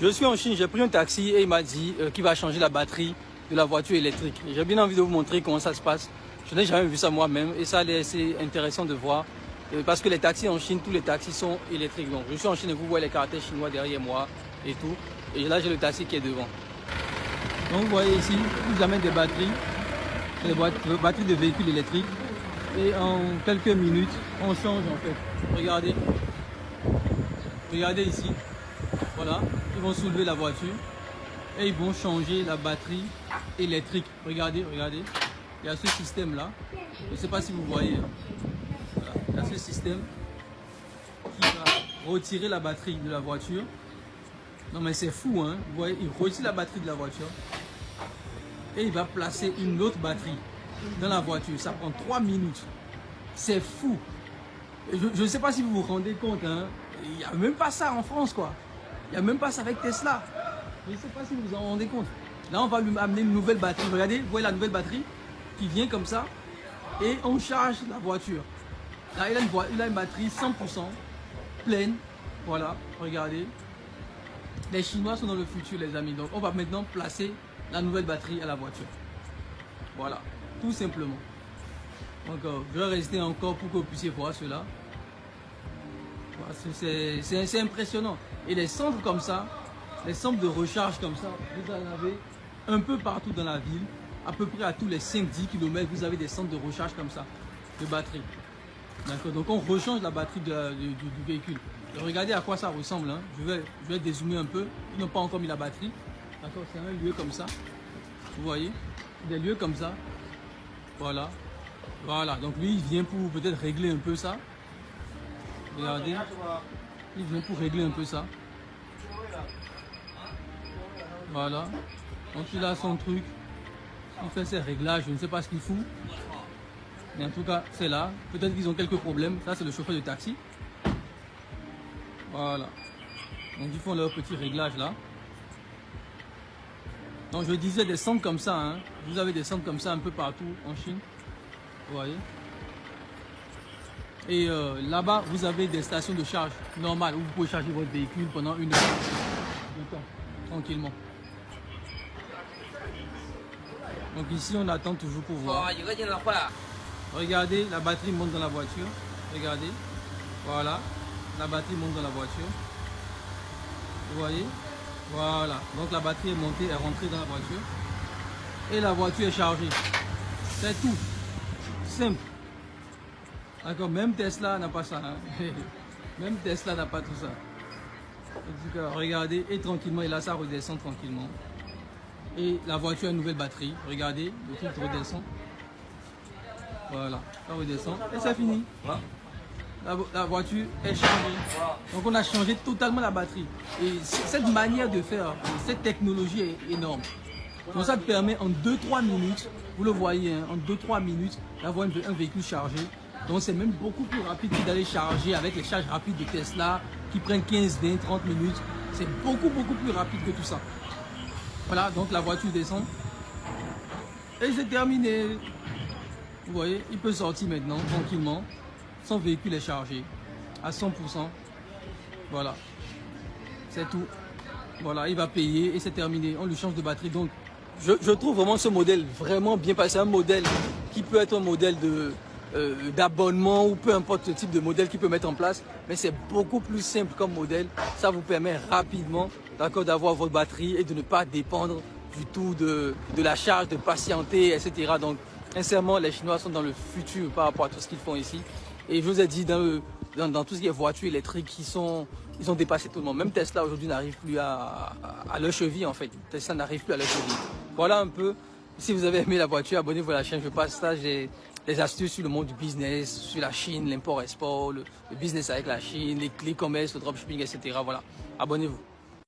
Je suis en Chine, j'ai pris un taxi et il m'a dit qu'il va changer la batterie de la voiture électrique. J'ai bien envie de vous montrer comment ça se passe. Je n'ai jamais vu ça moi-même et ça c'est intéressant de voir parce que les taxis en Chine, tous les taxis sont électriques. Donc je suis en Chine et vous voyez les caractères chinois derrière moi et tout. Et là j'ai le taxi qui est devant. Donc vous voyez ici, ils amènent des batteries, des batteries de véhicules électriques. Et en quelques minutes, on change en fait. Regardez. Regardez ici. Voilà. Ils vont soulever la voiture. Et ils vont changer la batterie électrique. Regardez, regardez. Il y a ce système là. Je ne sais pas si vous voyez. Voilà. Il y a ce système qui va retirer la batterie de la voiture. Non mais c'est fou hein. Vous voyez, il retire la batterie de la voiture. Et il va placer une autre batterie dans la voiture. Ça prend 3 minutes. C'est fou. Je ne sais pas si vous vous rendez compte. Hein. Il n'y a même pas ça en France quoi. Il n'y a même pas ça avec Tesla. Je ne sais pas si vous vous en rendez compte. Là, on va lui amener une nouvelle batterie. Regardez, vous voyez la nouvelle batterie qui vient comme ça. Et on charge la voiture. Là, il a une batterie 100% pleine. Voilà, regardez. Les Chinois sont dans le futur, les amis. Donc, on va maintenant placer la nouvelle batterie à la voiture. Voilà, tout simplement. Donc, je vais rester encore pour que vous puissiez voir cela. C'est impressionnant. Et les centres comme ça, les centres de recharge comme ça, vous en avez un peu partout dans la ville. À peu près à tous les 5-10 km, vous avez des centres de recharge comme ça, de batterie. D'accord. Donc, on rechange la batterie du véhicule. Et regardez à quoi ça ressemble. Hein. Je vais dézoomer un peu. Ils n'ont pas encore mis la batterie. D'accord. C'est un lieu comme ça. Vous voyez, des lieux comme ça. Voilà. Voilà. Donc, lui, il vient pour peut-être régler un peu ça. Regardez, il vient pour régler un peu ça. Voilà. Donc il a son truc. Il fait ses réglages, je ne sais pas ce qu'il fout. Mais en tout cas, c'est là. Peut-être qu'ils ont quelques problèmes. Ça, c'est le chauffeur de taxi. Voilà. Donc ils font leur petit réglage là. Donc je disais des centres comme ça. Hein. Vous avez des centres comme ça un peu partout en Chine. Vous voyez. Et là-bas, vous avez des stations de charge normales où vous pouvez charger votre véhicule pendant 1 heure de temps, tranquillement. Donc ici, on attend toujours pour voir. Regardez, la batterie monte dans la voiture. Regardez. Voilà. La batterie monte dans la voiture. Vous voyez? Voilà. Donc la batterie est montée, est rentrée dans la voiture. Et la voiture est chargée. C'est tout. Simple. D'accord, même Tesla n'a pas ça. Hein. Même Tesla n'a pas tout ça. En tout cas, regardez, et tranquillement, et là, ça redescend tranquillement. Et la voiture a une nouvelle batterie. Regardez, le truc redescend. Voilà, ça redescend. Et c'est fini. La voiture est changée. Donc, on a changé totalement la batterie. Et cette manière de faire, cette technologie est énorme. Donc, ça te permet en 2-3 minutes, vous le voyez, hein, en 2-3 minutes, d'avoir un véhicule chargé. Donc c'est même beaucoup plus rapide que d'aller charger avec les charges rapides de Tesla qui prennent 15, 20, 30 minutes. C'est beaucoup plus rapide que tout ça. Voilà, donc la voiture descend. Et c'est terminé. Vous voyez, il peut sortir maintenant tranquillement. Son véhicule est chargé à 100%. Voilà, c'est tout. Voilà, il va payer et c'est terminé. On lui change de batterie. Donc je trouve vraiment ce modèle vraiment bien passé. Un modèle qui peut être un modèle d'abonnement ou peu importe le type de modèle qu'il peut mettre en place, mais c'est beaucoup plus simple comme modèle. Ça vous permet rapidement, d'accord, d'avoir votre batterie et de ne pas dépendre du tout de la charge, de patienter, etc. Donc sincèrement, les Chinois sont dans le futur par rapport à tout ce qu'ils font ici. Et je vous ai dit, dans tout ce qui est voitures électriques, ils ont dépassé tout le monde. Même Tesla aujourd'hui n'arrive plus à leur cheville en fait. Tesla n'arrive plus à leur cheville. Voilà un peu. Si vous avez aimé la voiture, abonnez-vous à la chaîne. Je partage des astuces sur le monde du business, sur la Chine, l'import-export, le business avec la Chine, les commerces, le dropshipping, etc. Voilà, abonnez-vous.